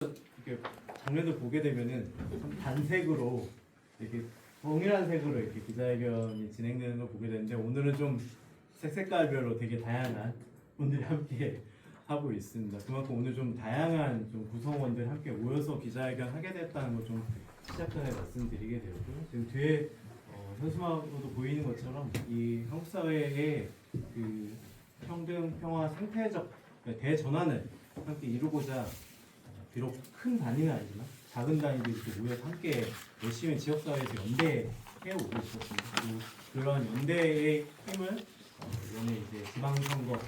이렇게 장면을 보게 되면은 참 단색으로 이렇게 동일한 색으로 이렇게 기자회견이 진행되는 걸 보게 되는데, 오늘은 좀 색깔별로 되게 다양한 분들이 함께 하고 있습니다. 그만큼 오늘 좀 다양한 좀 구성원들이 함께 모여서 기자회견 하게 됐다는 걸 좀 시작 전에 말씀드리게 되었고요. 지금 뒤에 현수막으로도 보이는 것처럼 이 한국 사회의 그 평등, 평화, 생태적 대전환을 함께 이루고자, 비록 큰 단위는 아니지만 작은 단위들이 이렇게 모여서 함께 열심히 지역사회에서 연대해오고 있었습니다. 그리고 그러한 연대의 힘을 이번에 이제 지방선거,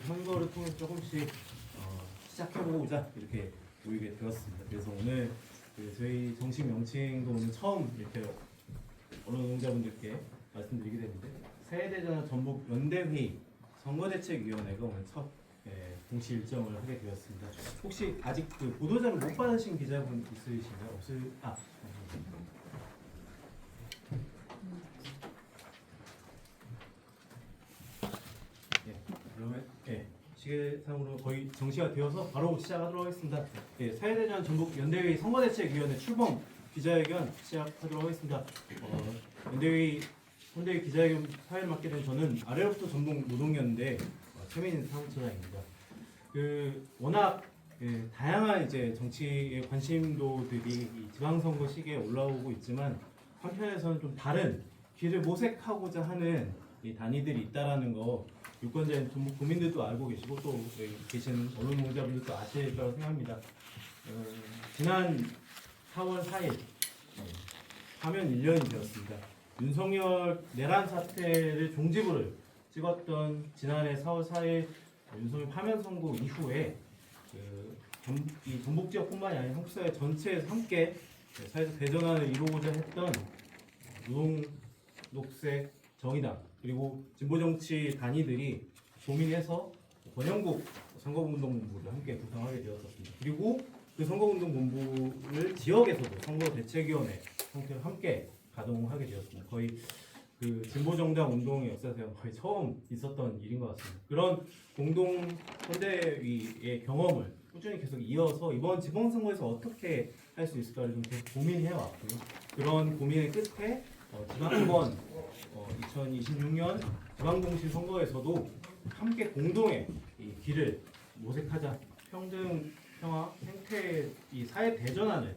선거를 통해서 조금씩 시작해보고자 이렇게 모이게 되었습니다. 그래서 오늘 저희 정식 명칭도 오늘 처음 이렇게 언론노동자분들께 말씀드리게 되는데, 새해대전환 전북 연대회의 선거대책위원회가 오늘 첫 공시 일정을 하게 되었습니다. 혹시 아직 그 보도자료 못 받으신 기자분 있으신가요? 그러면 시계상으로 거의 정시가 되어서 바로 시작하도록 하겠습니다. 사회대전 전북 연대회의 선거대책위원회 출범 기자회견 시작하도록 하겠습니다. 연대회의 선대위 기자회견 사회를 맡게 된 저는 아래로부터 전북 노동연대 최민인 사무처장입니다. 워낙 다양한 이제 정치의 관심도들이 이 지방선거 시기에 올라오고 있지만, 한편에서는 좀 다른 길을 모색하고자 하는 이 단위들이 있다라는 거 유권자인 전북 국민들도 알고 계시고 또 여기 계신 언론노동자분들도 아실 거라고 생각합니다. 지난 4월 4일 하면 1년이 되었습니다. 윤석열 내란 사태를 종지부를 찍었던 지난해 4월 4일 윤석열 파면 선고 이후에 이 전북 지역뿐만이 아니라 한국 사회 전체에서 함께 사회적 대전환을 이루고자 했던 노동, 녹색, 정의당 그리고 진보 정치 단위들이 고민해서 권영국 선거운동본부를 함께 구성하게 되었습니다. 그리고 그 선거운동본부를 지역에서도 선거대책위원회 형태로 함께 가동하게 되었습니다. 거의 그 진보정당 운동의 역사에서 거의 처음 있었던 일인 것 같습니다. 그런 공동 선대위의 경험을 꾸준히 계속 이어서 이번 지방선거에서 어떻게 할 수 있을까를 좀 계속 고민해왔고요. 그런 고민의 끝에 지난번 2026년 지방동시 선거에서도 함께 공동의 이 길을 모색하자, 평등, 평화, 생태 이 사회 대전환을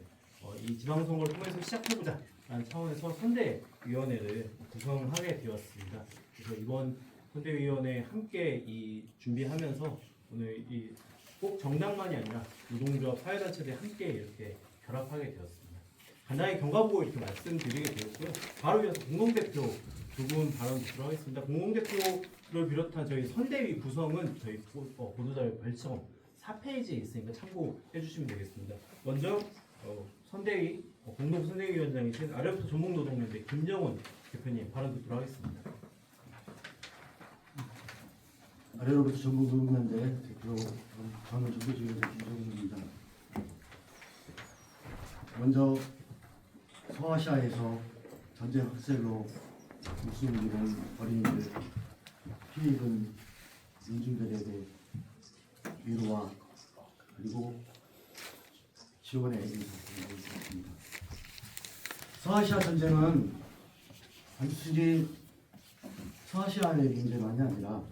이 지방선거를 통해서 시작해보자 라는 차원에서 선대위원회를 구성하게 되었습니다. 그래서 이번 선대위원회 함께 이 준비하면서 오늘 이 꼭 정당만이 아니라 노동조합, 사회단체들이 함께 이렇게 결합하게 되었습니다. 간단히 경과보고 이렇게 말씀드리게 되었고요. 바로 이어서 공동대표 두 분 발언 듣도록 하겠습니다. 공동대표를 비롯한 저희 선대위 구성은 저희 보도자료 별점 4페이지에 있으니까 참고해 주시면 되겠습니다. 먼저 선대위 공동선대위원장이신 아래부터 전북노동연대 김정훈 대표님 발언 듣도록 하겠습니다. 아래로부터 전북노동연대 대표 저는 정부지휘원장 김정훈입니다. 먼저 서아시아에서 전쟁 학살로 목숨을 잃은 어린이들, 피해 입은 민중들에게 위로와 그리고 지원의 의미를 드리겠습니다. 서아시아 전쟁은 단순히 서아시아의 문제만이 아니라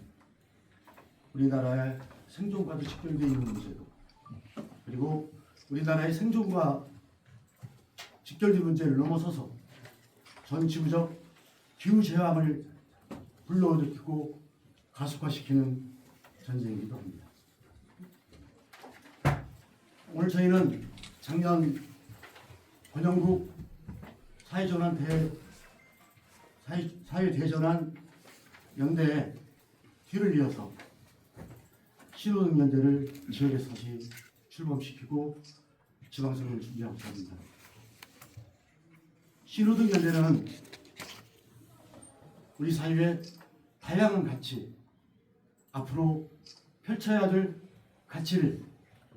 우리나라의 생존과도 직결되어 있는 문제도, 그리고 우리나라의 생존과 직결된 문제를 넘어서서 전 지구적 기후재앙을 불러일으키고 가속화시키는 전쟁이기도 합니다. 오늘 저희는 작년 권영국 사회대전환 연대의 뒤를 이어서 신호등연대를 지역에서 다시 출범시키고 지방선거를 준비하고 있습니다. 신호등연대는 우리 사회의 다양한 가치, 앞으로 펼쳐야 될 가치를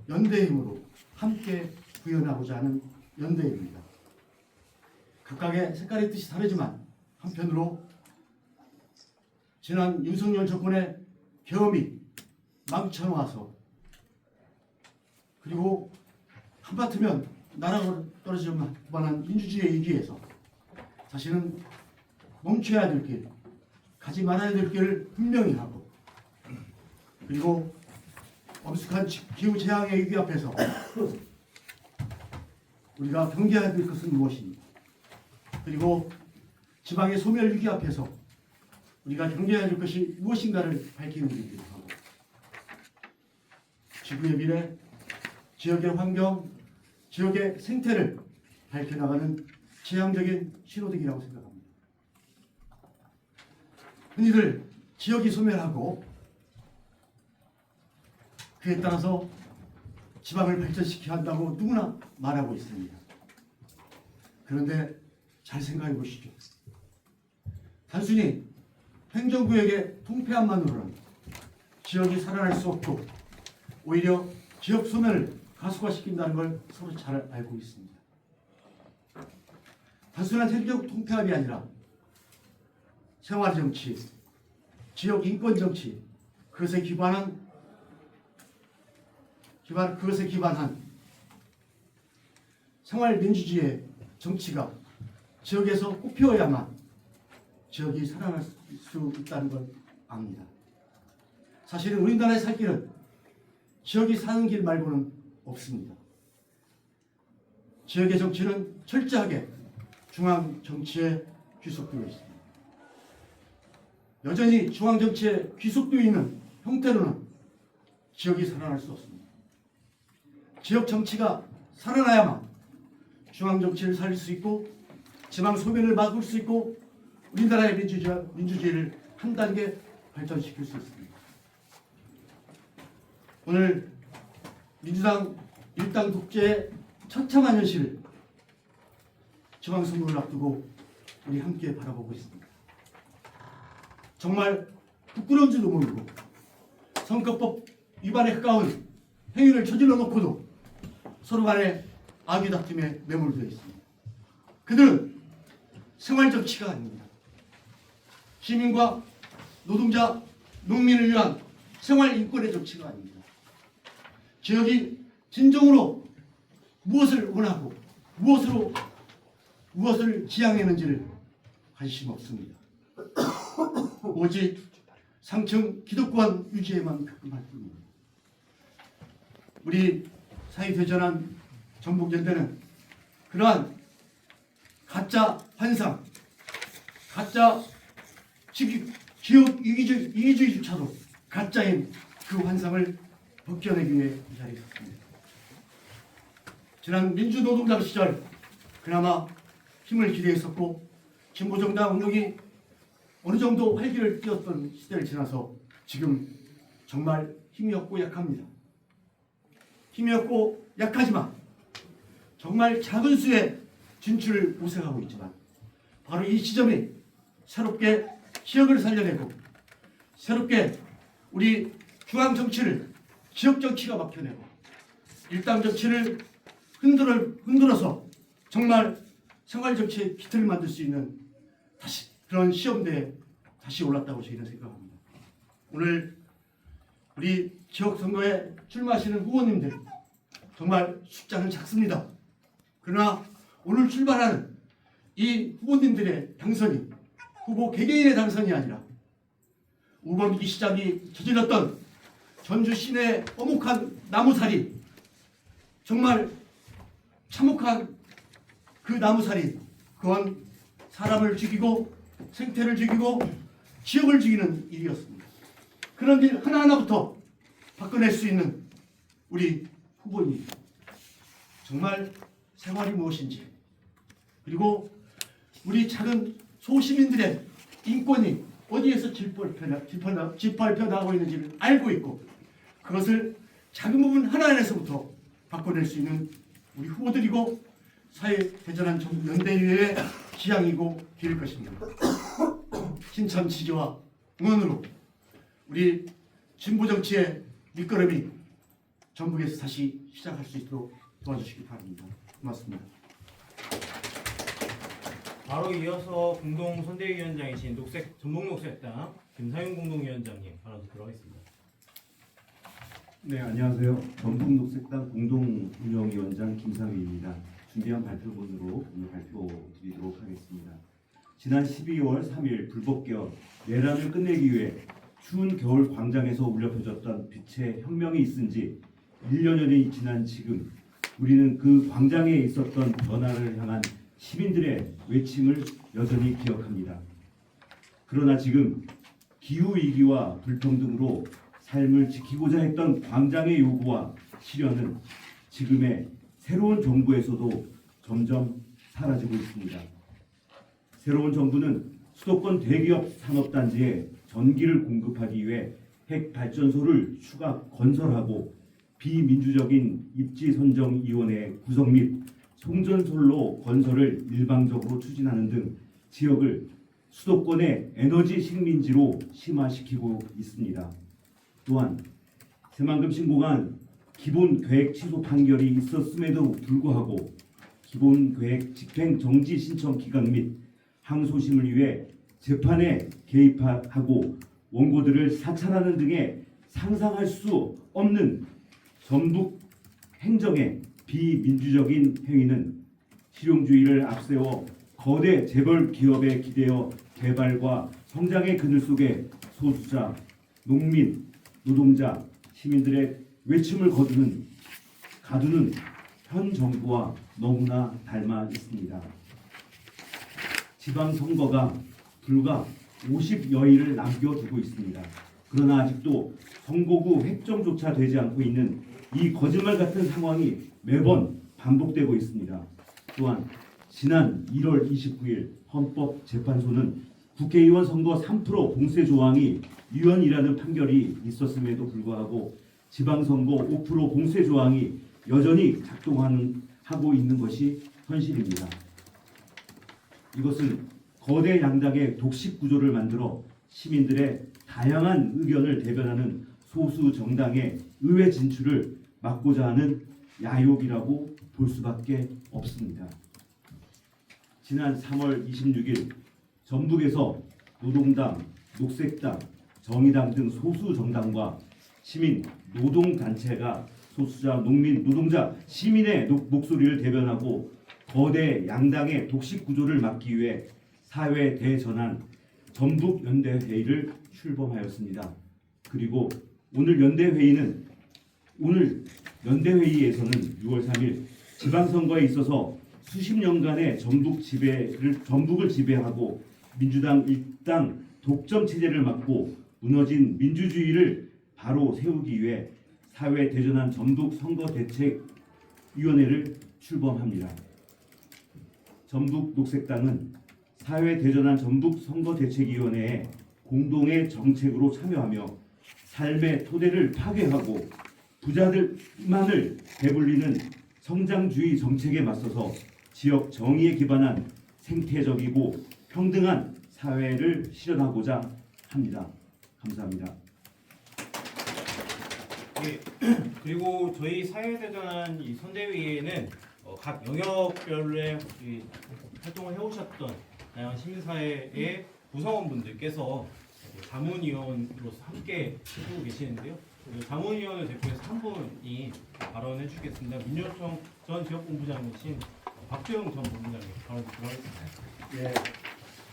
연대의 힘으로 함께 구현하고자 하는 연대입니다. 각각의 색깔의 뜻이 다르지만 한편으로 지난 윤석열 정권의 계엄이 망쳐놓아서, 그리고 한바트면 나라가 떨어질 만한 민주주의의 위기에서 자신은 멈춰야 될 길, 가지 말아야 될 길을 분명히 하고, 그리고 엄숙한 기후 재앙의 위기 앞에서 우리가 경계해야 될 것은 무엇인가, 그리고 지방의 소멸 위기 앞에서 우리가 경계해야 될 것이 무엇인가를 밝히는 일이기도 하고, 지구의 미래, 지역의 환경, 지역의 생태를 밝혀나가는 지향적인 신호등이라고 생각합니다. 흔히들 지역이 소멸하고 그에 따라서 지방을 발전시켜야 한다고 누구나 말하고 있습니다. 그런데 잘 생각해 보시죠. 단순히 행정구역의 통폐합만으로는 지역이 살아날 수 없고 오히려 지역 소멸을 가속화시킨다는 걸 서로 잘 알고 있습니다. 단순한 행정 통폐합이 아니라 생활정치, 지역 인권정치, 그것에 기반한 생활민주주의의 정치가 지역에서 꽃피워야만 지역이 살아날 수 있다는 걸 압니다. 사실은 우리나라의 살 길은 지역이 사는 길 말고는 없습니다. 지역의 정치는 철저하게 중앙 정치에 귀속되어 있습니다. 여전히 중앙 정치에 귀속되어 있는 형태로는 지역이 살아날 수 없습니다. 지역 정치가 살아나야만 중앙 정치를 살릴 수 있고 지방 소멸을 막을 수 있고 우리나라의 민주주의를 한 단계 발전시킬 수 있습니다. 오늘 민주당 일당 독재의 처참한 현실을 지방선거를 앞두고 우리 함께 바라보고 있습니다. 정말 부끄러운 줄도 모르고 선거법 위반에 가까운 행위를 저질러 놓고도 서로 간에 악의 다툼에 매몰되어 있습니다. 그들은 생활정치가 아닙니다. 시민과 노동자, 농민을 위한 생활인권의 정치가 아닙니다. 지역이 진정으로 무엇을 원하고 무엇을 지향했는지를 관심 없습니다. 오직 상층 기득권 유지에만 급급할 뿐입니다. 우리 사회대전한 전북연대는 그러한 가짜 환상, 가짜 지역 이기주의조차도 가짜인 그 환상을 벗겨내기 위해 이 자리에 섰습니다. 지난 민주노동당 시절 그나마 힘을 기대했었고 진보정당 운동이 어느 정도 활기를 띄웠던 시대를 지나서 지금 정말 힘이 없고 약합니다. 힘이 없고 약하지만 정말 작은 수의 진출을 모색하고 있지만 바로 이 시점이 새롭게 지역을 살려내고 새롭게 우리 중앙 정치를 지역 정치가 막혀내고 일당 정치를 흔들어서 정말 생활 정치의 기틀을 만들 수 있는 다시 그런 시험대에 다시 올랐다고 저희는 생각합니다. 오늘 우리 지역 선거에 출마하시는 후보님들 정말 숫자는 작습니다. 그러나 오늘 출발하는 이 후보님들의 당선이 후보 개개인의 당선이 아니라 우범기 시장이 저질렀던 전주 시내 어묵한 나무살이 정말 참혹한 그 나무살이 그건 사람을 죽이고 생태를 죽이고 지역을 죽이는 일이었습니다. 그런 일 하나하나부터 바꿔낼 수 있는 우리 후보님 정말 생활이 무엇인지 그리고 우리 작은 소시민들의 인권이 어디에서 짓밟혀 나가고 있는지를 알고 있고 그것을 작은 부분 하나에서부터 바꿔낼 수 있는 우리 후보들이고 사회 대전한 연대위의 지향이고 길일 것입니다. 힘찬 지지와 응원으로 우리 진보 정치의 밑거름이 전북에서 다시 시작할 수 있도록 도와주시기 바랍니다. 고맙습니다. 바로 이어서 공동 선대위원장이신 전북녹색당 김사윤 공동위원장님 발언 듣도록 하겠습니다. 네, 안녕하세요. 전북녹색당 공동운영위원장 김상휘입니다. 준비한 발표문으로 오늘 발표드리도록 하겠습니다. 지난 12월 3일 불법개혁 내란을 끝내기 위해 추운 겨울 광장에서 울려 퍼졌던 빛의 혁명이 있은 지 1년여이 지난 지금 우리는 그 광장에 있었던 변화를 향한 시민들의 외침을 여전히 기억합니다. 그러나 지금 기후위기와 불평등으로 삶을 지키고자 했던 광장의 요구와 실현은 지금의 새로운 정부에서도 점점 사라지고 있습니다. 새로운 정부는 수도권 대기업 산업단지에 전기를 공급하기 위해 핵발전소를 추가 건설하고 비민주적인 입지선정위원회 구성 및 송전솔로 건설을 일방적으로 추진하는 등 지역을 수도권의 에너지 식민지로 심화시키고 있습니다. 또한 새만금 신공항 기본계획 취소 판결이 있었음에도 불구하고 기본계획 집행 정지 신청 기각 및 항소심을 위해 재판에 개입하고 원고들을 사찰하는 등의 상상할 수 없는 전북 행정의 비민주적인 행위는 실용주의를 앞세워 거대 재벌 기업에 기대어 개발과 성장의 그늘 속에 소수자, 농민, 노동자, 시민들의 외침을 가두는 현 정부와 너무나 닮아 있습니다. 지방선거가 불과 50여일을 남겨두고 있습니다. 그러나 아직도 선거구 획정조차 되지 않고 있는 이 거짓말 같은 상황이 매번 반복되고 있습니다. 또한 지난 1월 29일 헌법재판소는 국회의원 선거 3% 공세 조항이 위헌이라는 판결이 있었음에도 불구하고 지방선거 5% 공세 조항이 여전히 작동하고 있는 것이 현실입니다. 이것은 거대 양당의 독식 구조를 만들어 시민들의 다양한 의견을 대변하는 소수 정당의 의회 진출을 막고자 하는 야욕이라고 볼 수밖에 없습니다. 지난 3월 26일 전북에서 노동당, 녹색당, 정의당 등 소수 정당과 시민 노동단체가 소수자, 농민, 노동자, 시민의 목소리를 대변하고 거대 양당의 독식 구조를 막기 위해 사회 대전환 전북연대회의를 출범하였습니다. 그리고 오늘 연대회의에서는 6월 3일 지방선거에 있어서 수십 년간의 전북을 지배하고 민주당 일당 독점 체제를 막고 무너진 민주주의를 바로 세우기 위해 사회 대전환 전북 선거대책위원회를 출범합니다. 전북 녹색당은 사회 대전환 전북 선거대책위원회에 공동의 정책으로 참여하며 삶의 토대를 파괴하고 부자들만을 배불리는 성장주의 정책에 맞서서 지역 정의에 기반한 생태적이고 평등한 사회를 실현하고자 합니다. 감사합니다. 예, 그리고 저희 사회대전환 이 선대위에는 각 영역별의 활동을 해오셨던 다양한 시민사회의 구성원분들께서 자문위원으로서 함께 해주고 계시는데요. 자문위원을 대표해서 한 분이 발언해 주겠습니다. 민주노총 전 지역본부장이신 박주영 전 본부장님 발언 들어가겠습니다. 예,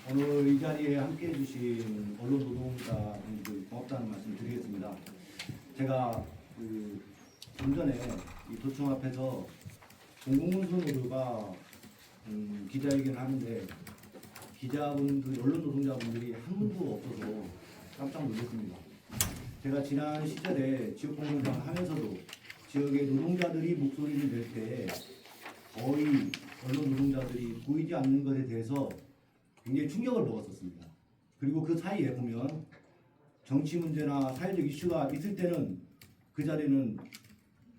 오늘 이 자리에 함께해 주신 언론 노동자분들 고맙다는 말씀 드리겠습니다. 제가 좀 전에 이 도청 앞에서 공공운송으로가 기자회견을 하는데 기자분들, 언론 노동자분들이 한 분도 없어서 깜짝 놀랐습니다. 제가 지난 시절에 지역공무장 하면서도 지역의 노동자들이 목소리를 낼 때 거의 언론 노동자들이 보이지 않는 것에 대해서 굉장히 충격을 먹었었습니다. 그리고 그 사이에 보면 정치 문제나 사회적 이슈가 있을 때는 그 자리에는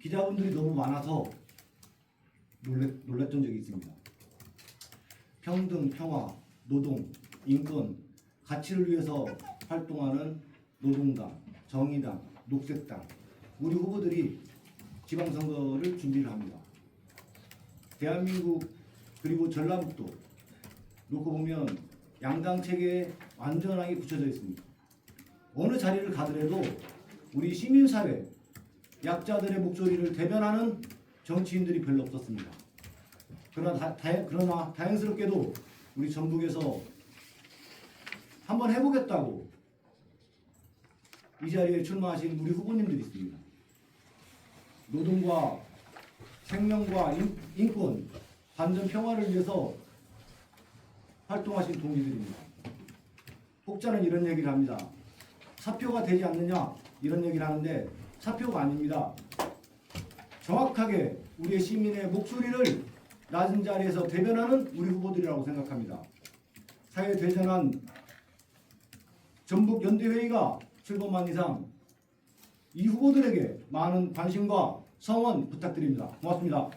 기자분들이 너무 많아서 놀랐던 적이 있습니다. 평등, 평화, 노동, 인권, 가치를 위해서 활동하는 노동당, 정의당, 녹색당, 우리 후보들이 지방선거를 준비를 합니다. 대한민국 그리고 전라북도 놓고 보면 양당 체계에 완전하게 굳혀져 있습니다. 어느 자리를 가더라도 우리 시민사회, 약자들의 목소리를 대변하는 정치인들이 별로 없었습니다. 그러나 다행스럽게도 우리 전북에서 한번 해보겠다고 이 자리에 출마하신 우리 후보님들이 있습니다. 노동과 생명과 인권, 반전 평화를 위해서 활동하신 동지들입니다. 혹자는 이런 얘기를 합니다. 사표가 되지 않느냐 이런 얘기를 하는데 사표가 아닙니다. 정확하게 우리의 시민의 목소리를 낮은 자리에서 대변하는 우리 후보들이라고 생각합니다. 사회 대전한 전북 연대회의가 출범한 이상 이 후보들에게 많은 관심과 성원 부탁드립니다. 고맙습니다.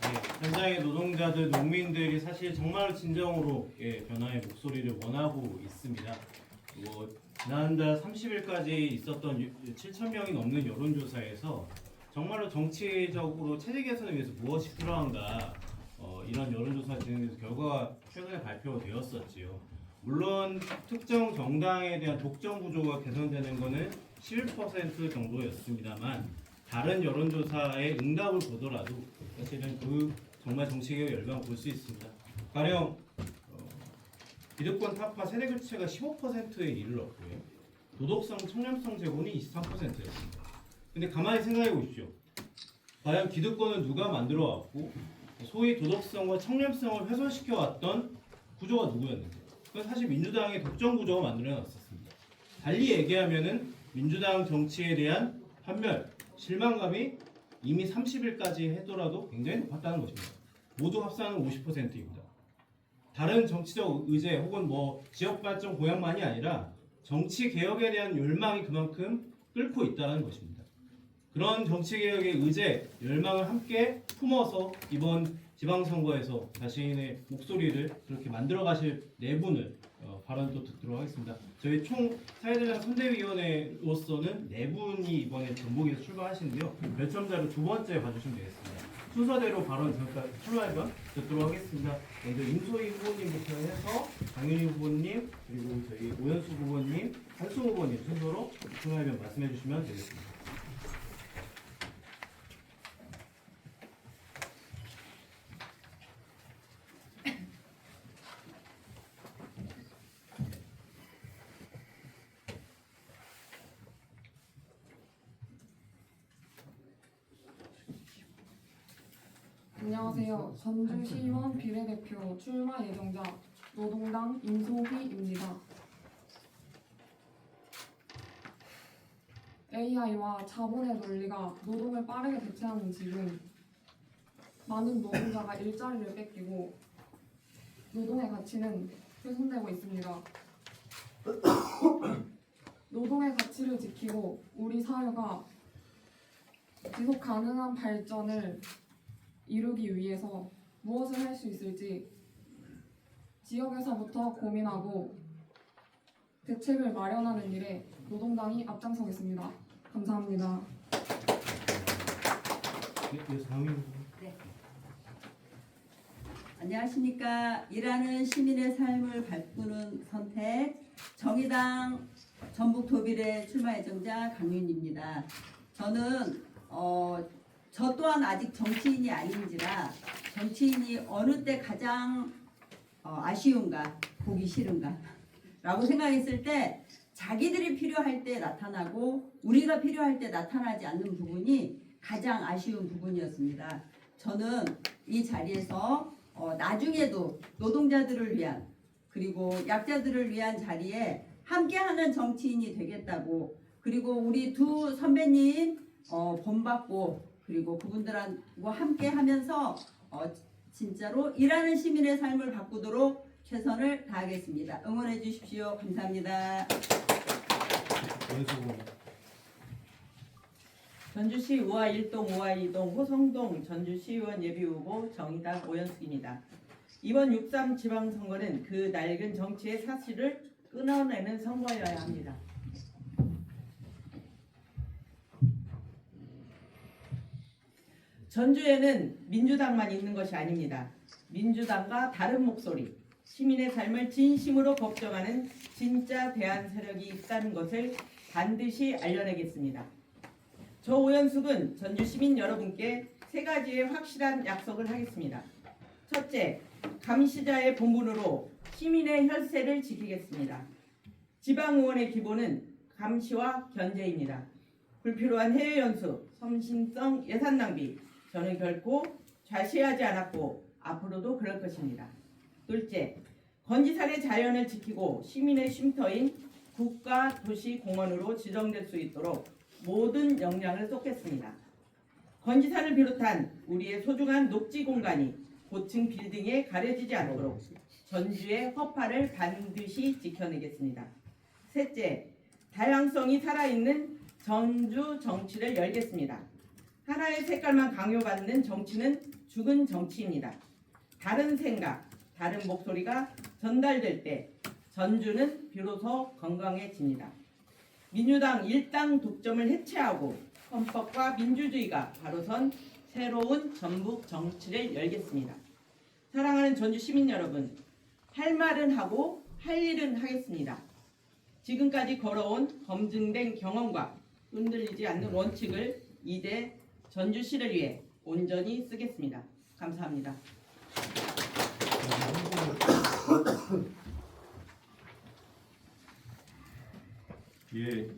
네, 현장의 노동자들, 농민들이 사실 정말 진정으로 변화의 목소리를 원하고 있습니다. 지난달 30일까지 있었던 7,000명이 넘는 여론조사에서 정말로 정치적으로 체제 개선을 위해서 무엇이 필요한가 이런 여론조사 진행돼서 결과가 최근에 발표되었었지요. 물론 특정 정당에 대한 독점 구조가 개선되는 것은 11% 정도였습니다만 다른 여론조사의 응답을 보더라도 사실은 정말 정치개혁 열망을 볼 수 있습니다. 가령 기득권 타파 세대 교체가 15%에 이르렀고요. 도덕성, 청렴성 제고는 23%였습니다. 근데 가만히 생각해 보십시오. 과연 기득권을 누가 만들어 왔고 소위 도덕성과 청렴성을 훼손시켜 왔던 구조가 누구였는지. 그건 사실 민주당의 독점 구조가 만들어 놨었습니다. 달리 얘기하면은 민주당 정치에 대한 환멸, 실망감이 이미 30일까지 하더라도 굉장히 높았다는 것입니다. 모두 합산은 50%입니다. 다른 정치적 의제 혹은 지역 발전 공약만이 아니라 정치 개혁에 대한 열망이 그만큼 끓고 있다는 것입니다. 그런 정치 개혁의 의제, 열망을 함께 품어서 이번 지방선거에서 자신의 목소리를 그렇게 만들어 가실 네 분을 발언 또 듣도록 하겠습니다. 저희 총 사회대장 선대위원회로서는 네 분이 이번에 전북에서 출마하시는데요. 별점자로 두 번째 봐주시면 되겠습니다. 순서대로 발언 잠깐 출마해봐 듣도록 하겠습니다. 먼저 임소희 후보님부터 해서 강윤희 후보님 그리고 저희 오연수 후보님, 한승 후보님 순서로 출마해봐 말씀해 주시면 되겠습니다. 안녕하세요. 전주시의원 비례대표 출마 예정자 노동당 임소희입니다. AI와 자본의 논리가 노동을 빠르게 대체하는 지금 많은 노동자가 일자리를 뺏기고 노동의 가치는 훼손되고 있습니다. 노동의 가치를 지키고 우리 사회가 지속 가능한 발전을 이루기 위해서 무엇을 할 수 있을지 지역에서부터 고민하고 대책을 마련하는 일에 노동당이 앞장서겠습니다. 감사합니다. 네. 안녕하십니까. 일하는 시민의 삶을 바꾸는 선택 정의당 전북 도비례 출마 예정자 강윤입니다. 저는 저 또한 아직 정치인이 아닌지라 정치인이 어느 때 가장 아쉬운가, 보기 싫은가 라고 생각했을 때 자기들이 필요할 때 나타나고 우리가 필요할 때 나타나지 않는 부분이 가장 아쉬운 부분이었습니다. 저는 이 자리에서 나중에도 노동자들을 위한 그리고 약자들을 위한 자리에 함께하는 정치인이 되겠다고 그리고 우리 두 선배님 본받고 그리고 그분들과 함께 하면서 진짜로 일하는 시민의 삶을 바꾸도록 최선을 다하겠습니다. 응원해 주십시오. 감사합니다. 전주시 우화 1동, 우화 2동, 호성동 전주시의원 예비후보 정의당 오연숙입니다. 이번 6.3 지방선거는 그 낡은 정치의 사실을 끊어내는 선거여야 합니다. 전주에는 민주당만 있는 것이 아닙니다. 민주당과 다른 목소리, 시민의 삶을 진심으로 걱정하는 진짜 대안 세력이 있다는 것을 반드시 알려내겠습니다. 저 오연숙은 전주 시민 여러분께 세 가지의 확실한 약속을 하겠습니다. 첫째, 감시자의 본분으로 시민의 혈세를 지키겠습니다. 지방의원의 기본은 감시와 견제입니다. 불필요한 해외 연수, 섬신성 예산 낭비, 저는 결코 좌시하지 않았고 앞으로도 그럴 것입니다. 둘째, 건지산의 자연을 지키고 시민의 쉼터인 국가 도시 공원으로 지정될 수 있도록 모든 역량을 쏟겠습니다. 건지산을 비롯한 우리의 소중한 녹지 공간이 고층 빌딩에 가려지지 않도록 전주의 허파를 반드시 지켜내겠습니다. 셋째, 다양성이 살아있는 전주 정치를 열겠습니다. 하나의 색깔만 강요받는 정치는 죽은 정치입니다. 다른 생각, 다른 목소리가 전달될 때 전주는 비로소 건강해집니다. 민주당 일당 독점을 해체하고 헌법과 민주주의가 바로선 새로운 전북 정치를 열겠습니다. 사랑하는 전주 시민 여러분, 할 말은 하고 할 일은 하겠습니다. 지금까지 걸어온 검증된 경험과 흔들리지 않는 원칙을 이제 전주시를 위해 온전히 쓰겠습니다. 감사합니다. 예,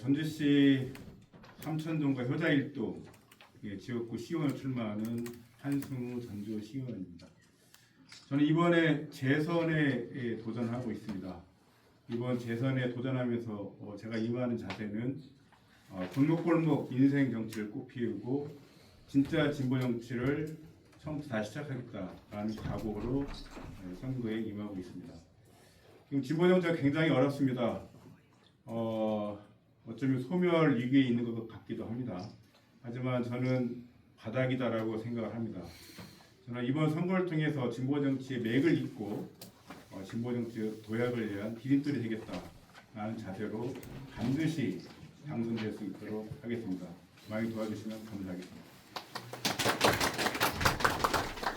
전주시 삼천동과 효자일동 지역구 시의원을 출마하는 한승우 전주시의원입니다. 저는 이번에 재선에 도전하고 있습니다. 이번 재선에 도전하면서 제가 임하는 자세는 골목골목 인생 정치를 꽃피우고 진짜 진보 정치를 처음부터 다시 시작하겠다라는 각오로 선거에 임하고 있습니다. 지금 진보 정치가 굉장히 어렵습니다. 어쩌면 소멸 위기에 있는 것 같기도 합니다. 하지만 저는 바닥이다라고 생각을 합니다. 저는 이번 선거를 통해서 진보 정치의 맥을 잇고 진보 정치 도약을 위한 디딤돌이 되겠다라는 자세로 반드시 당선될 수 있도록 하겠습니다. 많이 도와주시면 감사하겠습니다.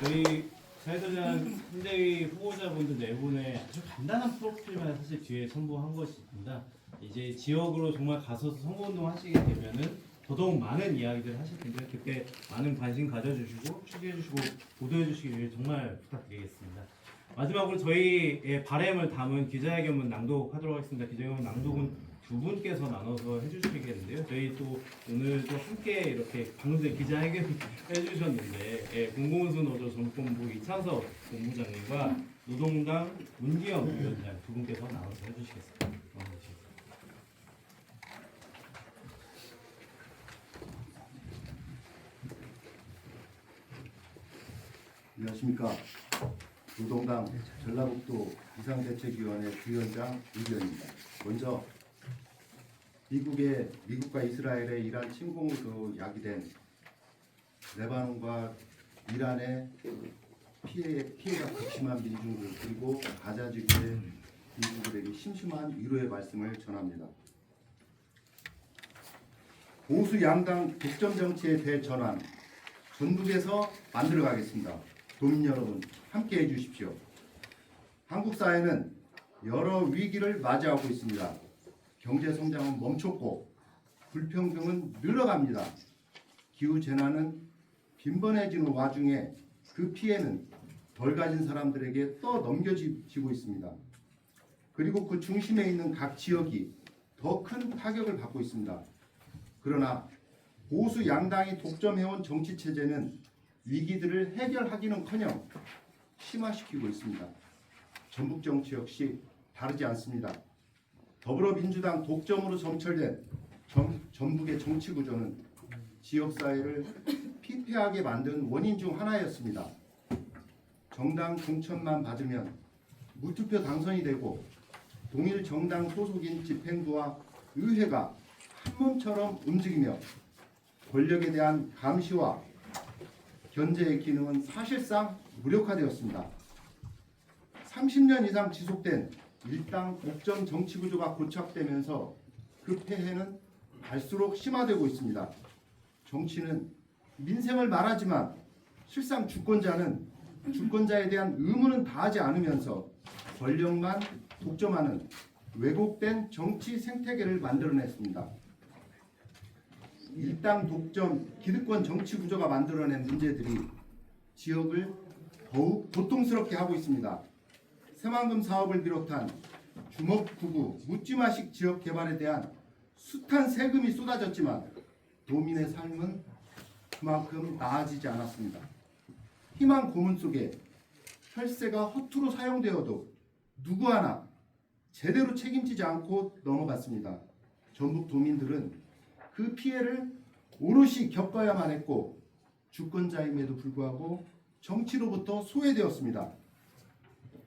저희 사회도전 선대위 후보자분들 네 분의 아주 간단한 프로필만 사실 뒤에 첨부한 것입니다. 이제 지역으로 정말 가서 선거운동 하시게 되면은 더더욱 많은 이야기들 하실 텐데 그때 많은 관심 가져주시고 취재해주시고 보도해주시기 위해 정말 부탁드리겠습니다. 마지막으로 저희의 바람을 담은 기자회견문 낭독하도록 하겠습니다. 기자회견문 낭독은 두 분께서 나눠서 해주시겠는데요. 저희 또 오늘도 함께 이렇게 방금 전에 기자회견 해주셨는데 공공운수 노조 전본부 이창섭 본부장님과 노동당 문기영 위원장 두 분께서 나눠서 해주시겠습니다. 안녕하십니까. 노동당 전라북도 비상대책위원회 부위원장 이기현입니다. 먼저 미국과 이스라엘의 이란 침공으로 야기된 레바논과 이란의 피해가 극심한 민중들 그리고 가자 지구의 민중들에게 심심한 위로의 말씀을 전합니다. 보수 양당 독점 정치의 대전환 전북에서 만들어가겠습니다. 도민 여러분 함께 해주십시오. 한국 사회는 여러 위기를 맞이하고 있습니다. 경제 성장은 멈췄고 불평등은 늘어갑니다. 기후 재난은 빈번해지는 와중에 그 피해는 덜 가진 사람들에게 또 넘겨지고 있습니다. 그리고 그 중심에 있는 각 지역이 더 큰 타격을 받고 있습니다. 그러나 보수 양당이 독점해온 정치 체제는 위기들을 해결하기는커녕 심화시키고 있습니다. 전북 정치 역시 다르지 않습니다. 더불어민주당 독점으로 점철된 전북의 정치 구조는 지역사회를 피폐하게 만든 원인 중 하나였습니다. 정당 공천만 받으면 무투표 당선이 되고 동일 정당 소속인 집행부와 의회가 한 몸처럼 움직이며 권력에 대한 감시와 견제의 기능은 사실상 무력화되었습니다. 30년 이상 지속된 일당 독점 정치 구조가 고착되면서 그 폐해는 갈수록 심화되고 있습니다. 정치는 민생을 말하지만 실상 주권자에 대한 의무는 다하지 않으면서 권력만 독점하는 왜곡된 정치 생태계를 만들어냈습니다. 일당 독점 기득권 정치 구조가 만들어낸 문제들이 지역을 더욱 고통스럽게 하고 있습니다. 새만금 사업을 비롯한 주먹구구 묻지마식 지역 개발에 대한 숱한 세금이 쏟아졌지만 도민의 삶은 그만큼 나아지지 않았습니다. 희망 고문 속에 혈세가 허투루 사용되어도 누구 하나 제대로 책임지지 않고 넘어갔습니다. 전북 도민들은 그 피해를 오롯이 겪어야만 했고 주권자임에도 불구하고 정치로부터 소외되었습니다.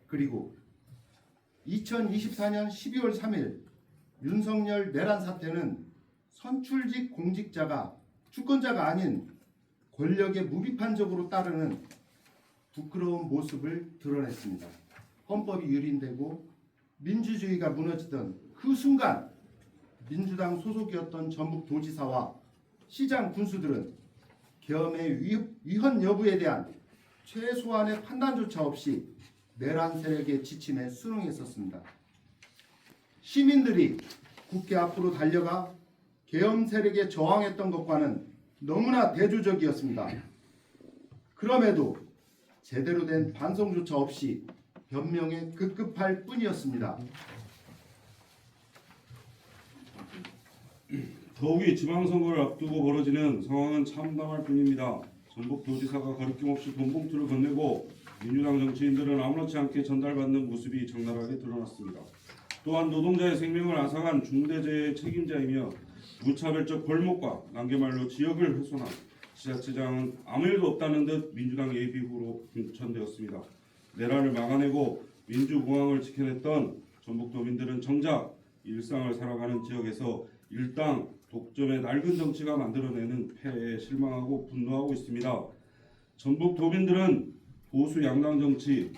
그리고 2024년 12월 3일 윤석열 내란 사태는 선출직 공직자가 주권자가 아닌 권력에 무비판적으로 따르는 부끄러운 모습을 드러냈습니다. 헌법이 유린되고 민주주의가 무너지던 그 순간 민주당 소속이었던 전북도지사와 시장 군수들은 계엄의 위헌 여부에 대한 최소한의 판단조차 없이 내란 세력의 지침에 순응했었습니다. 시민들이 국회 앞으로 달려가 계엄 세력에 저항했던 것과는 너무나 대조적이었습니다. 그럼에도 제대로 된 반성조차 없이 변명에 급급할 뿐이었습니다. 더욱이 지방선거를 앞두고 벌어지는 상황은 참담할 뿐입니다. 전북도지사가 거리낌 없이 돈봉투를 건네고 민주당 정치인들은 아무렇지 않게 전달받는 모습이 적나라하게 드러났습니다. 또한 노동자의 생명을 앗아간 중대재해 책임자이며 무차별적 벌목과 난개말로 지역을 훼손한 지자체장은 아무 일도 없다는 듯 민주당 예비후로 인천되었습니다. 내란을 막아내고 민주공화국을 지켜냈던 전북도민들은 정작 일상을 살아가는 지역에서 일당 독점의 낡은 정치가 만들어내는 폐해에 실망하고 분노하고 있습니다. 전북도민들은 보수 양당 정치,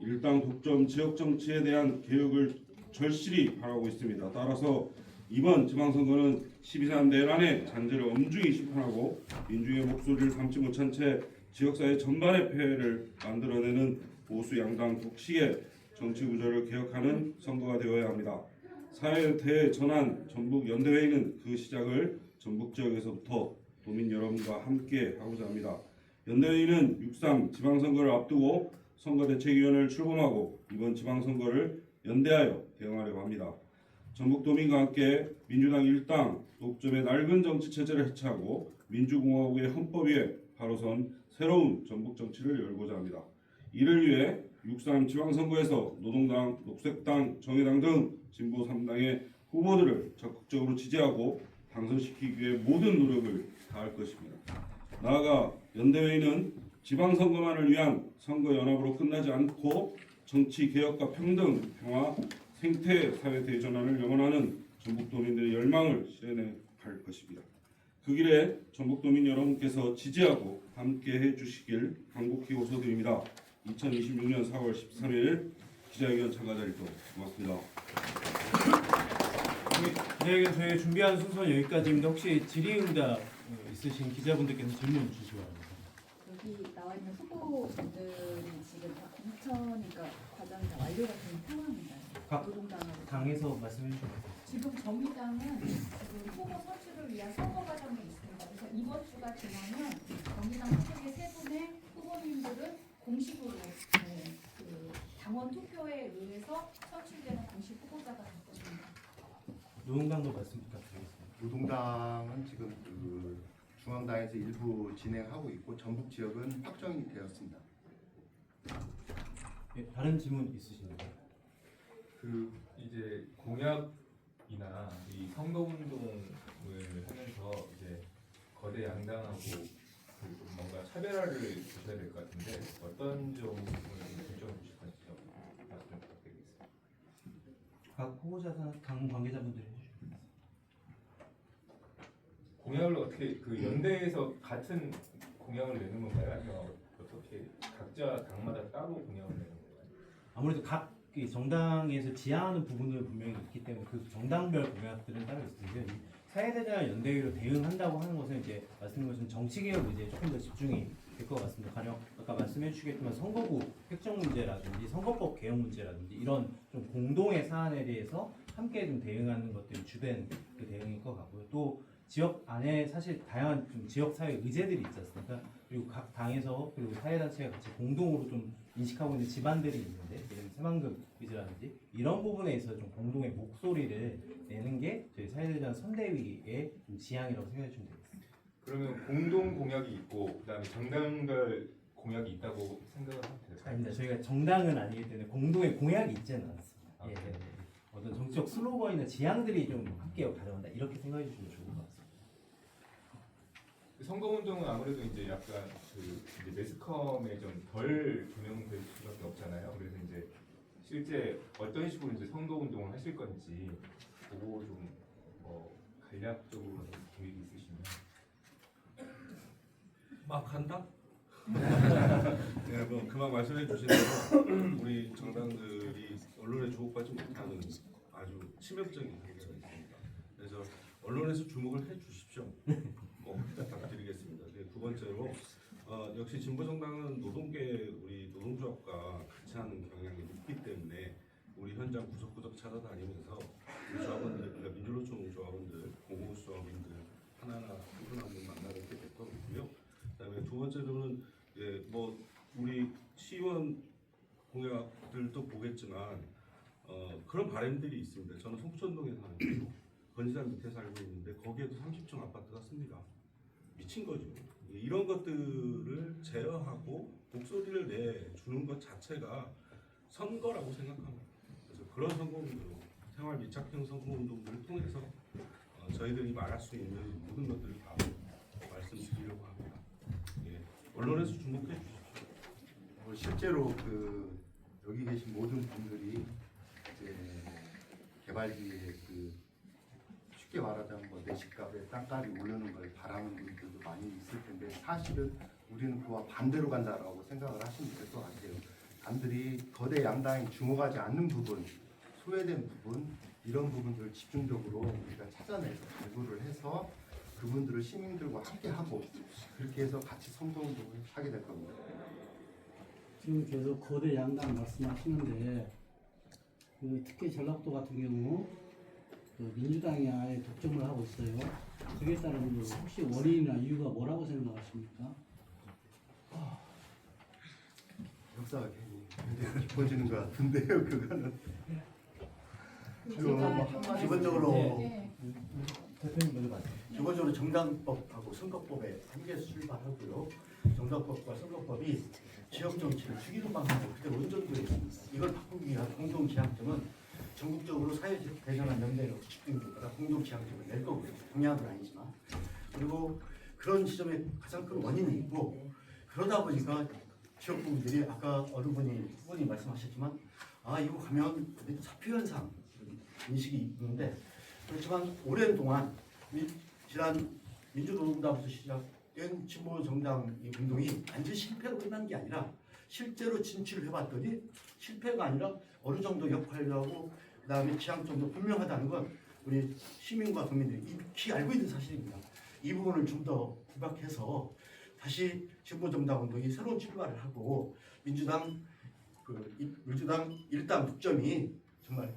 일당 독점 지역 정치에 대한 개혁을 절실히 바라고 있습니다. 따라서 이번 지방선거는 12.3 내란의 잔재를 엄중히 심판하고 민중의 목소리를 담지 못한 채 지역사회 전반의 폐해를 만들어내는 보수 양당 독식의 정치 구조를 개혁하는 선거가 되어야 합니다. 사회 대전환 전북 연대회의는 그 시작을 전북 지역에서부터 도민 여러분과 함께 하고자 합니다. 연대회의는 6.3 지방선거를 앞두고 선거대책위원회를 출범하고 이번 지방선거를 연대하여 대응하려고 합니다. 전북도민과 함께 민주당 일당 독점의 낡은 정치체제를 해체하고 민주공화국의 헌법 위에 바로 선 새로운 전북 정치를 열고자 합니다. 이를 위해 6.3 지방선거에서 노동당, 녹색당, 정의당 등 진보 3당의 후보들을 적극적으로 지지하고 당선시키기 위해 모든 노력을 다할 것입니다. 나아가 연대회의는 지방선거만을 위한 선거연합으로 끝나지 않고 정치개혁과 평등, 평화, 생태 사회 대전환을 염원하는 전북도민들의 열망을 실현해 갈 것입니다. 그 길에 전북도민 여러분께서 지지하고 함께해 주시길 간곡히 호소드립니다. 2026년 4월 13일 기자회견 참가자일도 고맙습니다. 기자회견 저희 준비한 순서는 여기까지입니다. 혹시 질의응답 있으신 기자분들께서 질문 주시기 바랍니다. 여기 나와 있는 후보들이 지금 다 2,000이니까 과정이 다 완료가 된 상황인가요? 각 노동당하고 당에서 말씀해 주시면 지금 정의당은 지금 후보 선출을 위한 선거 과정에 있습니다. 그래서 이번 주가 지나면 정의당 소속의 세 분의 후보님들은 공식으로 그 당원 투표에 의해서 선출되는 공식 후보자가 될 것입니다. 노동당도 말씀 부탁드리겠습니다. 노동당은 지금 그 중앙당에서 일부 진행하고 있고 전북 지역은 확정이 되었습니다. 예, 다른 질문 있으신가요? 그 이제 공약이나 이 선거운동을 하면서 이제 거대 양당하고 그 뭔가 차별화를 주셔야 될 것 같은데 어떤 점을 결정해 주실 건지 말씀 부탁드리겠습니다. 각 후보자나 당 관계자분들이 해주시면 공약을 어떻게 그 연대에서 같은 공약을 내는 건가요? 아니면 어떻게 각자 당마다 따로 공약을 내는 건가요? 아무래도 각 정당에서 지향하는 부분은 분명히 있기 때문에 그 정당별 공약들은 따로 있을 텐데요. 사회대전 연대회로 대응한다고 하는 것은 이제 말씀드린 것처럼 정치개혁 문제에 조금 더 집중이 될 것 같습니다. 가령 아까 말씀해 주시겠지만 선거구 획정 문제라든지 선거법 개혁 문제라든지 이런 좀 공동의 사안에 대해서 함께 좀 대응하는 것들이 주된 그 대응일 것 같고요. 또 지역 안에 사실 다양한 좀 지역 사회 의제들이 있지 않습니까? 그리고 각 당에서 그리고 사회단체가 같이 공동으로 좀 인식하고 있는 집안들이 있는데, 예를 들면 새만금 의제라든지 이런 부분에 있어서 좀 공동의 목소리를 내는 게 저희 사회대전 선대위의 좀 지향이라고 생각해 주시면 되겠습니다. 그러면 공동 공약이 있고 그다음에 정당별 공약이 있다고 생각을 하면 될까요? 아닙니다. 저희가 정당은 아니기 때문에 공동의 공약이 있지는 않습니다. 아, 예, 네. 예. 어떤 정치적 슬로건이나 지향들이 좀 함께 가져간다 이렇게 생각해 주시면 좋을 것 같습니다. 선거운동은 아무래도 이제 약간 이제 매스컴에 좀 덜 조명될 수밖에 없잖아요. 그래서 이제 실제 어떤 식으로 이제 선거운동을 하실 건지 그거 좀 간략적으로 계획이 있으시면. 막 한다? 네, 뭐 그만 말씀해 주신 대로 우리 정당들이 언론에 주목받지 못하는 아주 치명적인 현상이 있습니다. 그래서 언론에서 주목을 해 주십시오. 꼭 부탁드리겠습니다. 네, 두 번째로 역시 진보정당은 노동계 우리 노동조합과 같이 하는 경향이 높기 때문에 우리 현장 구석구석 찾아다니면서 우리 조합원들, 그러니까 민주노총 조합원들, 공공우수 조합원들 하나하나 한 분 한 분 만나뵙게 됐고요. 그다음에 두 번째로는 뭐 우리 시의원 공약들도 보겠지만 그런 바람들이 있습니다. 저는 송천동에 사는데요. 건지단 밑에 살고 있는데 거기에도 30층 아파트가 씁니다. 미친 거죠. 이런 것들을 제어하고 목소리를 내주는 것 자체가 선거라고 생각합니다. 그래서 그런 선거운동, 생활 밀착형 선거운동들을 통해서 저희들이 말할 수 있는 모든 것들을 다 말씀드리려고 합니다. 예, 언론에서 주목해 주십시오. 실제로 여기 계신 모든 분들이 이제 개발지에 쉽게 말하자면 뭐 내집값에 땅값이 오르는 걸 바라는 분들도 많이 있을 텐데 사실은 우리는 그와 반대로 간다라고 생각을 하시면 될 것 같아요. 남들이 거대 양당이 주목하지 않는 부분, 소외된 부분 이런 부분들을 집중적으로 우리가 찾아내서 발굴을 해서 그분들을 시민들과 함께 하고 그렇게 해서 같이 선거운동을 하게 될 겁니다. 지금 계속 거대 양당 말씀하시는데 특히 전라도 같은 경우 민주당이 아예 독점을 하고 있어요. 그에 따른 혹시 원인이나 이유가 뭐라고 생각하십니까? 역사가 굉장히 깊어지는 것 같은데요. 그거는 기본적으로 대표님 먼저 말씀. 기본적으로 정당법하고 선거법에 한계에서 출발하고요. 정당법과 선거법이 지역 정치를 죽이는 방향으로 그대로 온전되어 있습니다. 이걸 바꾸기 위한 공동 지향점은 전국적으로 사회적 대전한 연대로 집중적으로 공동 지향점을 낼 거고요. 공약은 아니지만. 그리고 그런 지점에 가장 큰 원인이 있고 그러다 보니까 지역구민들이 아까 후보님 말씀하셨지만 이거 가면 사표현상 인식이 있는데 그렇지만 오랜 동안 지난 민주노동당부터 시작된 진보정당 이 운동이 완전 실패로 끝난 게 아니라 실제로 진출을 해봤더니 실패가 아니라 어느 정도 역할을 하고 그 다음에 지향점도 분명하다는 건 우리 시민과 국민들이 익히 알고 있는 사실입니다. 이 부분을 좀 더 부각해서 다시 진보정당 운동이 새로운 출발을 하고 민주당 일당 독점이 정말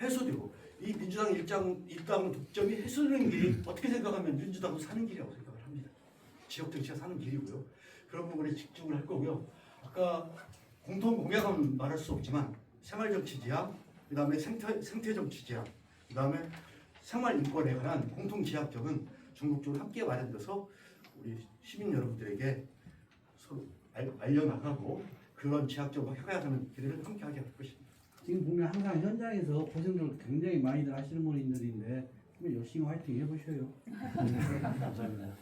해소되고 이 민주당 일당 독점이 해소되는 길이 어떻게 생각하면 민주당도 사는 길이라고 생각을 합니다. 지역 정치가 사는 길이고요. 그런 부분에 집중을 할 거고요. 아까 공통 공약은 말할 수 없지만 생활 정치 지향, 그 다음에 생태 정치 지향, 그 다음에 생활 인권에 관한 공통 지향점은 전국적으로 함께 마련돼서 우리 시민 여러분들에게 서로 알려나가고 그런 지향점을 해가야하는 길을 함께하게 할 것입니다. 지금 보면 항상 현장에서 고생을 굉장히 많이들 하시는 분들인데 열심히 화이팅 해보셔요. 감사합니다.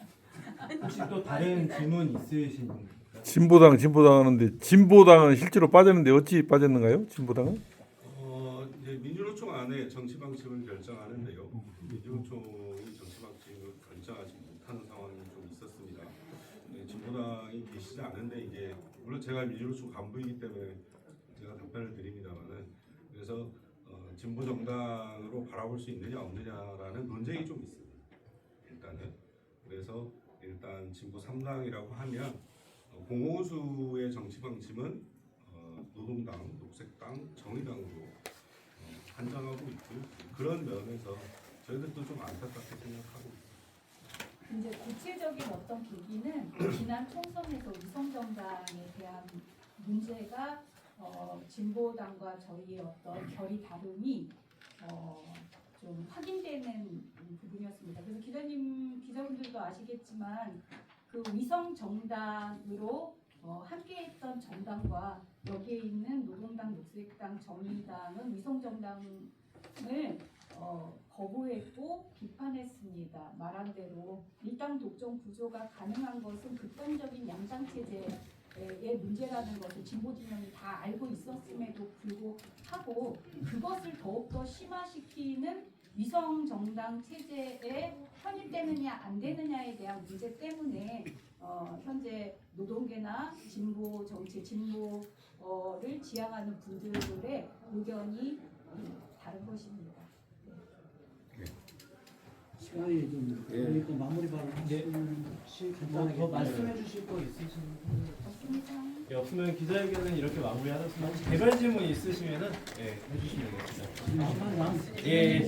혹시 또 다른 질문 있으신 분입니까? 진보당 하는데 진보당은 실제로 빠졌는데 어찌 빠졌는가요? 진보당은? 이제 민주노총 안에 정치 방침을 결정하는데요. 민주노총이 정치 방침을 결정하지 못하는 상황이 좀 있었습니다. 진보당이 계시지 않은데 이제 물론 제가 민주노총 간부이기 때문에 제가 답변을 드립니다만은 그래서 진보 정당으로 바라볼 수 있느냐 없느냐라는 논쟁이 좀 있습니다. 일단은 그래서 일단 진보 3당이라고 하면 공호수의 정치 방침은 노동당, 녹색당, 정의당으로 한정하고 있고 그런 면에서 저희들도 좀 안타깝게 생각하고 있습니다. 이제 구체적인 어떤 계기는 지난 총선에서 위성정당에 대한 문제가 진보당과 저희의 어떤 결이 다름이 좀 확인되는 부분이었습니다. 그래서 기자분들도 아시겠지만 그 위성정당으로 함께했던 정당과 여기에 있는 노동당, 녹색당, 정의당은 위성정당을 거부했고 비판했습니다. 말한 대로 일당 독점 구조가 가능한 것은 극단적인 양당 체제의 문제라는 것을 진보 진영이 다 알고 있었음에도 불구하고 그것을 더욱더 심화시키는 위성 정당 체제에 편입되느냐 안 되느냐에 대한 문제 때문에 현재 노동계나 진보 정치, 진보를 지향하는 분들의 의견이 다른 것입니다. 시간이 좀 그러니까 마무리 발언 하시면 간단하게 더 말씀해 주실 거 있으신가요? 없습니다. 예, 없으면 기자회견은 이렇게 마무리하겠습니다. 혹시 개별 질문 있으시면은 해주시면 되겠습니다. 한 예,